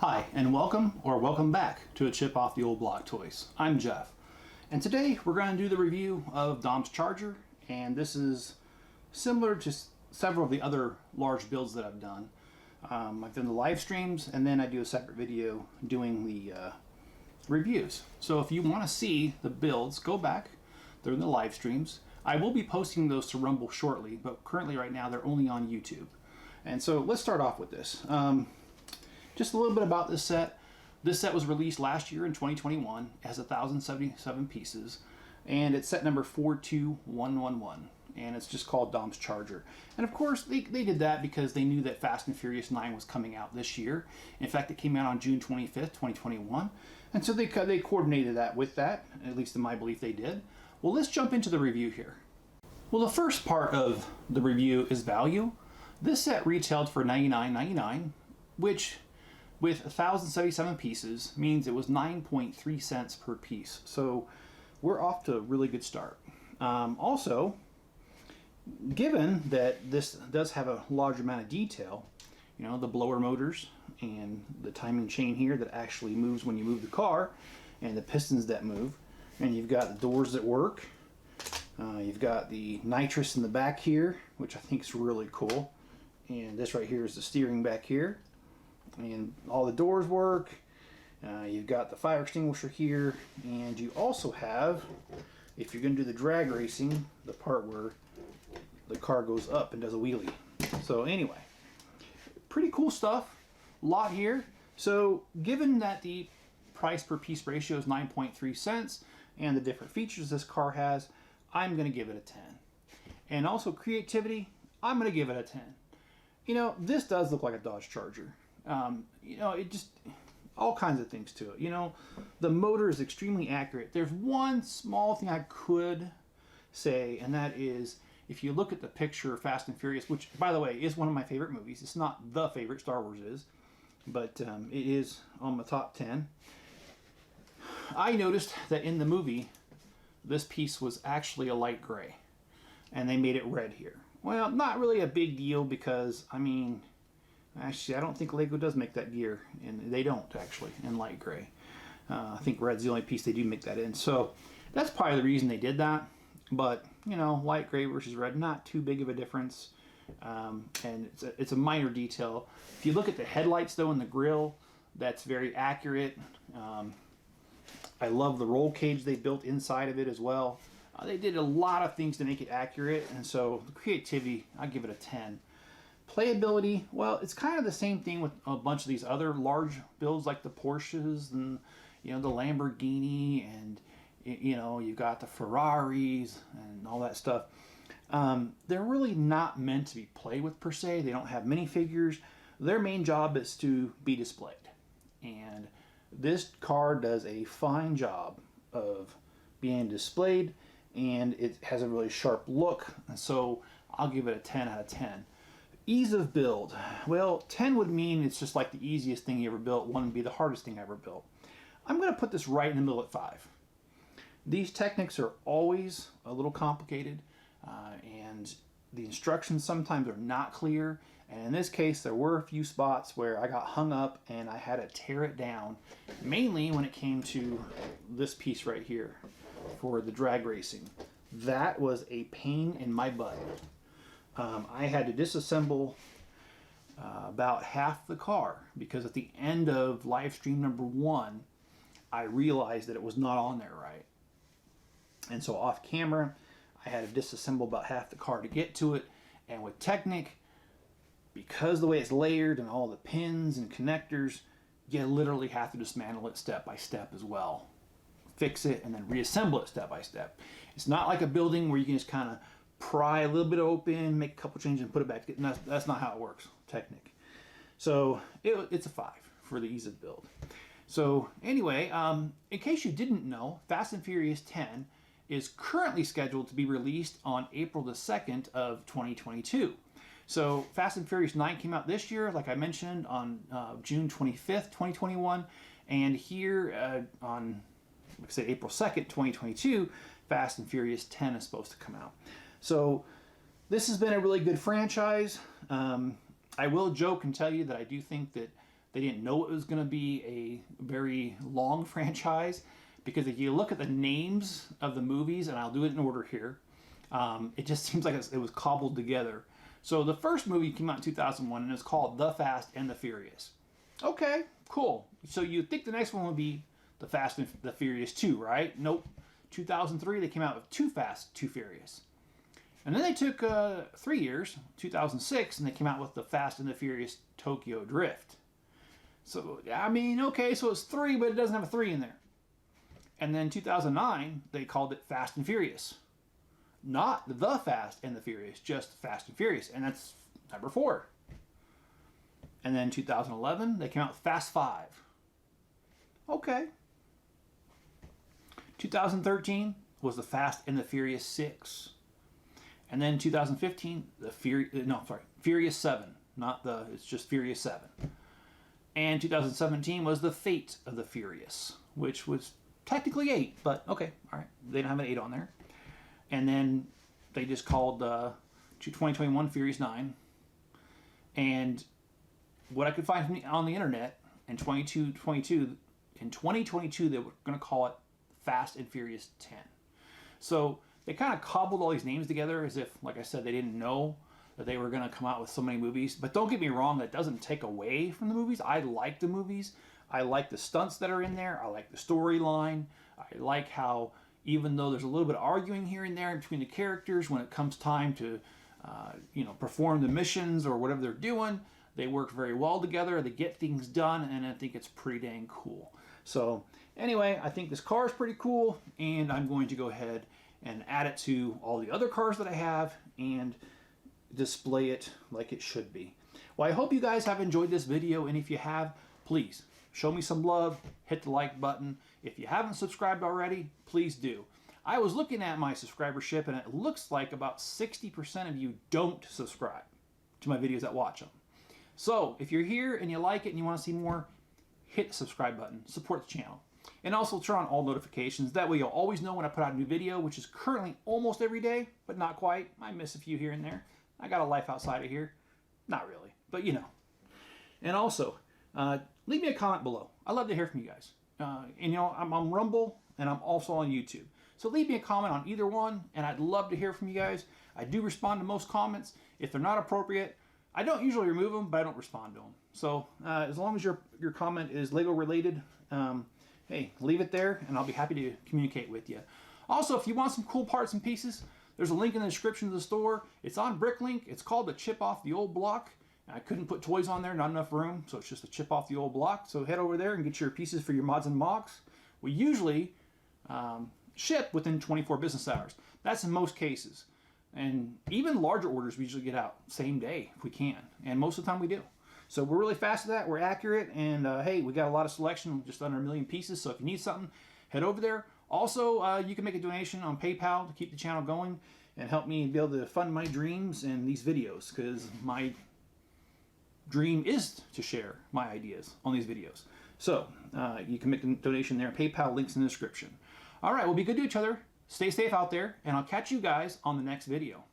Hi, and welcome back to a chip off the old block toys. I'm Jeff, and today we're going to do the review of LegoDom'sCharger, and this is similar to several of the other large builds that I've done. I've done the live streams, and then I do a separate video doing the reviews. So if you want to see the builds, go back. They're in the live streams. I will be posting those to Rumble shortly, but currently right now they're only on YouTube. And so let's start off with this. Just a little bit about this set. This set was released last year in 2021. It has 1,077 pieces, and it's set number 42111, and it's just called LegoDom'sCharger. And of course, they did that because they knew that Fast and Furious 9 was coming out this year. In fact, it came out on June 25th, 2021, and so they coordinated that with that, at least in my belief they did. Well, let's jump into the review here. Well, the first part of the review is value. This set retailed for $99.99, which with 1,077 pieces means it was 9.3 cents per piece. So we're off to a really good start. Also, given that this does have a large amount of detail, you know, the blower motors and the timing chain here that actually moves when you move the car, and the pistons that move, and you've got the doors that work. You've got the nitrous in the back here, which I think is really cool. And this right here is the steering back here. And all the doors work. You've got the fire extinguisher here, and you also have, if you're going to do the drag racing, the part where the car goes up and does a wheelie. So anyway, pretty cool stuff. A lot here. So given that the price per piece ratio is 9.3 cents and the different features this car has, I'm going to give it a 10. And also creativity, I'm going to give it a 10. You know, this does look like a Dodge Charger. You know, it just, all kinds of things to it. You know, the motor is extremely accurate. There's one small thing I could say, and that is, if you look at the picture of Fast and Furious, which, by the way, is one of my favorite movies. It's not the favorite, Star Wars is, but it is on my top 10. I noticed that in the movie, this piece was actually a light gray, and they made it red here. Well, not really a big deal because, I mean, actually, I don't think Lego does make that gear, and they don't actually in light gray. I think red's the only piece they do make that in, so that's probably the reason they did that. But you know, light gray versus red, not too big of a difference, and it's a minor detail. If you look at the headlights though in the grille, that's very accurate. I love the roll cage they built inside of it as well. They did a lot of things to make it accurate, and so the creativity, I give it a 10. Playability, well, it's kind of the same thing with a bunch of these other large builds like the Porsches and, you know, the Lamborghini, and, you know, you've got the Ferraris and all that stuff. They're really not meant to be played with per se. They don't have minifigures. Their main job is to be displayed. And this car does a fine job of being displayed, and it has a really sharp look. And so I'll give it a 10 out of 10. Ease of build. Well, 10 would mean it's just like the easiest thing you ever built. 1 would be the hardest thing I ever built. I'm going to put this right in the middle at 5. These techniques are always a little complicated, and the instructions sometimes are not clear. And in this case, there were a few spots where I got hung up and I had to tear it down, mainly when it came to this piece right here for the drag racing. That was a pain in my butt. I had to disassemble about half the car because at the end of live stream number 1, I realized that it was not on there right. And so off camera, I had to disassemble about half the car to get to it. And with Technic, because the way it's layered and all the pins and connectors, you literally have to dismantle it step by step as well. Fix it and then reassemble it step by step. It's not like a building where you can just kind of pry a little bit open, make a couple changes, and put it back. No, that's not how it works, Technic. So it's a 5 for the ease of build. So anyway, in case you didn't know, Fast and Furious 10 is currently scheduled to be released on April the 2nd of 2022. So Fast and Furious 9 came out this year, like I mentioned, on June 25th, 2021. And here on, like I said, April 2nd, 2022, Fast and Furious 10 is supposed to come out. So this has been a really good franchise. I will joke and tell you that I do think that They didn't know it was going to be a very long franchise, because if you look at the names of the movies, and I'll do it in order here, it just seems like it was cobbled together. So the first movie came out in 2001, and it's called The Fast and the Furious. Okay, cool. So you'd think the next one would be The Fast and the Furious 2, right? Nope. 2003, they came out with Too Fast, Too Furious. And then they took 3 years, 2006, and they came out with The Fast and the Furious Tokyo Drift. So, I mean, okay, so it's 3, but it doesn't have a 3 in there. And then 2009, they called it Fast and Furious. Not The Fast and the Furious, just Fast and Furious. And that's number 4. And then 2011, they came out with Fast 5. Okay. 2013 was The Fast and the Furious 6. And then 2015, Furious 7. It's just Furious 7. And 2017 was The Fate of the Furious, which was technically 8, but okay, all right. They don't have an 8 on there. And then they just called 2021 Furious 9. And what I could find on the internet in 2022, they were going to call it Fast and Furious 10. So they kind of cobbled all these names together as if, like I said, they didn't know that they were going to come out with so many movies. But don't get me wrong, that doesn't take away from the movies. I like the movies. I like the stunts that are in there. I like the storyline. I like how, even though there's a little bit of arguing here and there between the characters, when it comes time to perform the missions or whatever they're doing, they work very well together. They get things done, and I think it's pretty dang cool. So anyway, I think this car is pretty cool, and I'm going to go ahead and add it to all the other cars that I have and display it like it should be. Well, I hope you guys have enjoyed this video, and if you have, please show me some love, hit the like button. If you haven't subscribed already, please do. I was looking at my subscribership, and it looks like about 60% of you don't subscribe to my videos that watch them. So if you're here and you like it and you want to see more, hit the subscribe button, support the channel. And also turn on all notifications. That way you'll always know when I put out a new video, which is currently almost every day, but not quite. I miss a few here and there. I got a life outside of here. Not really, but you know. And also, leave me a comment below. I love to hear from you guys. And I'm on Rumble, and I'm also on YouTube. So leave me a comment on either one, and I'd love to hear from you guys. I do respond to most comments. If they're not appropriate, I don't usually remove them, but I don't respond to them. So as long as your comment is Lego related, hey, leave it there, and I'll be happy to communicate with you. Also, if you want some cool parts and pieces, there's a link in the description of the store. It's on Bricklink. It's called the Chip Off the Old Block. I couldn't put toys on there, not enough room, so it's just a chip off the old block. So head over there and get your pieces for your mods and mocks. We usually ship within 24 business hours. That's in most cases. And even larger orders we usually get out same day if we can. And most of the time we do. So we're really fast at that. We're accurate. And hey, we got a lot of selection, just under 1 million pieces. So if you need something, head over there. Also, you can make a donation on PayPal to keep the channel going and help me be able to fund my dreams and these videos, because my dream is to share my ideas on these videos. So you can make a donation there. PayPal links in the description. All right, we'll be good to each other. Stay safe out there, and I'll catch you guys on the next video.